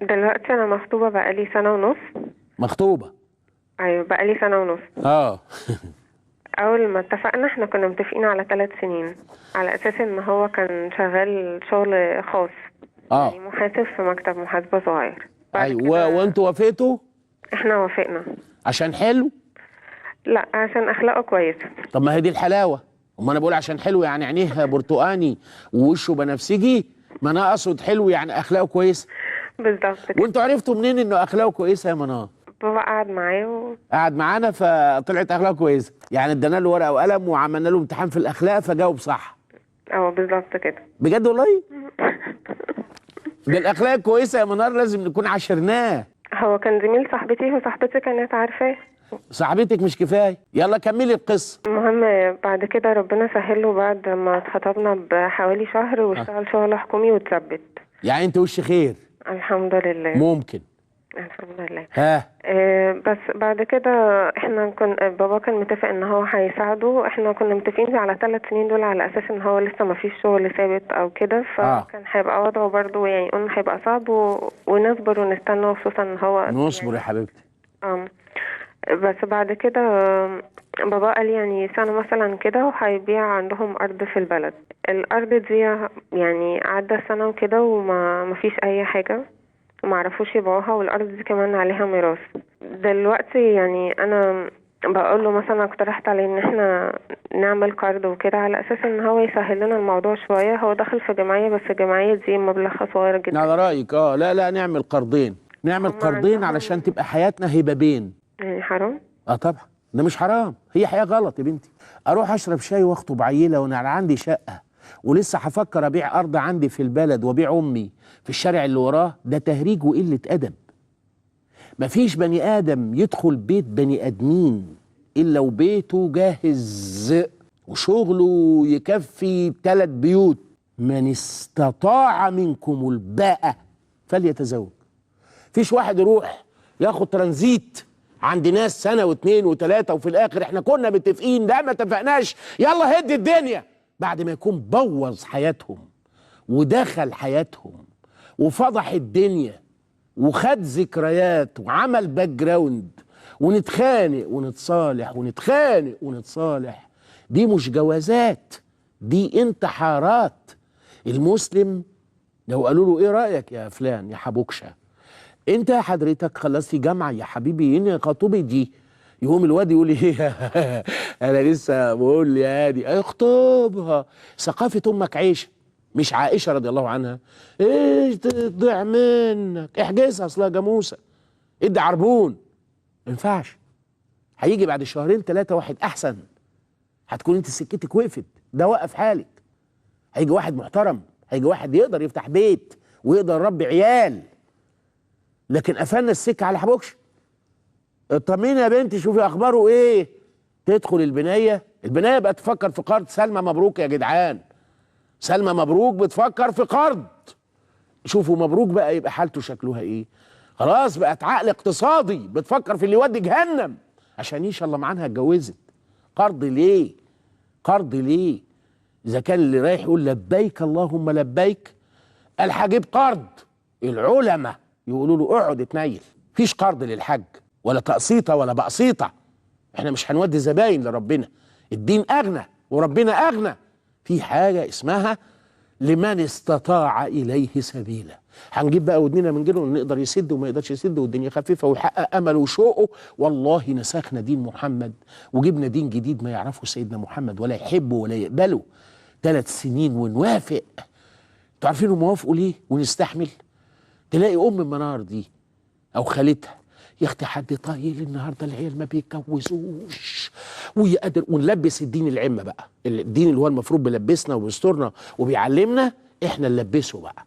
دلوقتي انا مخطوبة بقالي سنة ونص. مخطوبة؟ ايوه بقالي سنة ونص. اه. اول ما اتفقنا احنا كنا متفقين على 3 سنين، على اساس ان هو كان شغال شغل خاص، يعني محاسب في مكتب محاسبة صغير. بعد ايوه كده وانتوا وافقتوا؟ احنا وافقنا. عشان حلو؟ لا عشان اخلاقه كويسة. طب ما هي دي الحلاوة. اما انا بقول عشان حلو يعني عينيه برتقاني ووشه بنفسجي، ما انا اقصد حلو يعني اخلاقه كويسة. بالظبط كده. وانتوا عرفتوا منين انه اخلاقه كويسة يا منار؟ بابا قعد معاه قعد معانا فطلعت اخلاقه كويسه، يعني ادانا له ورقه وقلم وعملنا له امتحان في الاخلاق فجاوب صح. اه بالظبط كده. بجد والله؟ ده الاخلاق الكويسه يا منار لازم نكون عاشرناه. هو كان زميل صاحبتي وصاحبتي كانت عارفاه. صاحبتك مش كفايه؟ يلا كملي القصه. المهم بعد كده ربنا سهله، بعد ما اتخطبنا بحوالي شهر واشتغل شغل حكومي واتثبت. يعني انت وش خير. الحمد لله. ممكن. الحمد لله. ها. بس بعد كده احنا بابا كان متفق ان هو هيساعده. احنا كنا متفقين على 3 سنين دول على اساس ان هو لسه ما فيش شغل ثابت او كده، فكان هيبقى وضعه برضه يعني قلنا هيبقى صعب ونصبر ونستنى، خصوصا ان هو نصبر يعني يا حبيبتي. بس بعد كده بابا قال يعني سنة مثلا كده وهيبيع عندهم أرض في البلد. الأرض دي يعني عدى سنة وكده وما فيش أي حاجة، ما عرفوش يبيعوها، والأرض دي كمان عليها ميراث. دلوقتي يعني أنا بقول له مثلا اقترحت عليه ان احنا نعمل قرض وكده على اساس ان هو يسهل لنا الموضوع شوية. هو دخل في جمعية بس الجمعية دي مبلغها صغير جدا. على رأيك لا نعمل قرضين، نعمل قرضين علشان تبقى حياتنا هبابين. يعني حرام؟ طبعا ده مش حرام، هي حياة غلط يا بنتي. اروح اشرب شاي واخطب عيلة وانا عندي شقة ولسه هفكر ابيع ارض عندي في البلد وابيع امي في الشارع اللي وراه؟ ده تهريج وقلة ادب. مفيش بني ادم يدخل بيت بني ادمين الا وبيته جاهز وشغله يكفي 3 بيوت. من استطاع منكم الباءة فليتزوج. فيش واحد يروح ياخد ترانزيت عند ناس سنة واثنين وثلاثة وفي الآخر احنا كنا متفقين، لا ما اتفقناش يلا هد الدنيا، بعد ما يكون بوظ حياتهم ودخل حياتهم وفضح الدنيا وخد ذكريات وعمل باك جراوند، ونتخانق ونتصالح ونتخانق ونتصالح. دي مش جوازات، دي انتحارات. المسلم لو قالوا له ايه رأيك يا فلان يا حبوكشة، انت يا حضرتك خلصتي جامعة يا حبيبي اني خطوبي دي، يقوم الواد يقول ايه انا لسه بقول يا هادي اخطبها. ثقافة امك عيشة، مش عائشة رضي الله عنها ايش تضيع منك احجزها اصلها جاموسة ادي عربون. ما ينفعش. هيجي بعد شهرين 3 واحد احسن، هتكون انت سكتك وقفت، ده وقف حالك. هيجي واحد محترم، هيجي واحد يقدر يفتح بيت ويقدر يربي عيال. لكن قفلنا السكه على حبوكش. اطمني يا بنتي شوفي اخباره ايه. تدخل البنايه بقى تفكر في قرض. سلمى مبروك يا جدعان، سلمى مبروك بتفكر في قرض. شوفوا مبروك بقى يبقى حالته شكلها ايه. خلاص بقت عقل اقتصادي بتفكر في اللي يودي جهنم عشان ان شاء الله معاها اتجوزت. قرض ليه؟ قرض ليه؟ اذا كان اللي رايح يقول لبيك اللهم لبيك قال هجيب قرض، العلماء يقولوا له اقعد اتنيل. مفيش قرض للحج ولا تقسيطه ولا بقسيطه. احنا مش هنودي زباين لربنا، الدين اغنى وربنا اغنى. في حاجه اسمها لمن استطاع اليه سبيلا. هنجيب بقى ودننا من جيله نقدر يسد وما يقدرش يسد والدنيا خفيفه ويحقق امله وشوقه. والله نسخنا دين محمد وجبنا دين جديد ما يعرفه سيدنا محمد ولا يحبه ولا يقبله. 3 سنين ونوافق. انتوا عارفين هم وافقوا ليه ونستحمل؟ تلاقي ام منار دي او خالتها يا اختي حد طايل النهارده العيال ما بيتجوزوش ويقدر ونلبس الدين العمه بقى. الدين اللي هو المفروض بيلبسنا وبيسترنا وبيعلمنا احنا نلبسه بقى.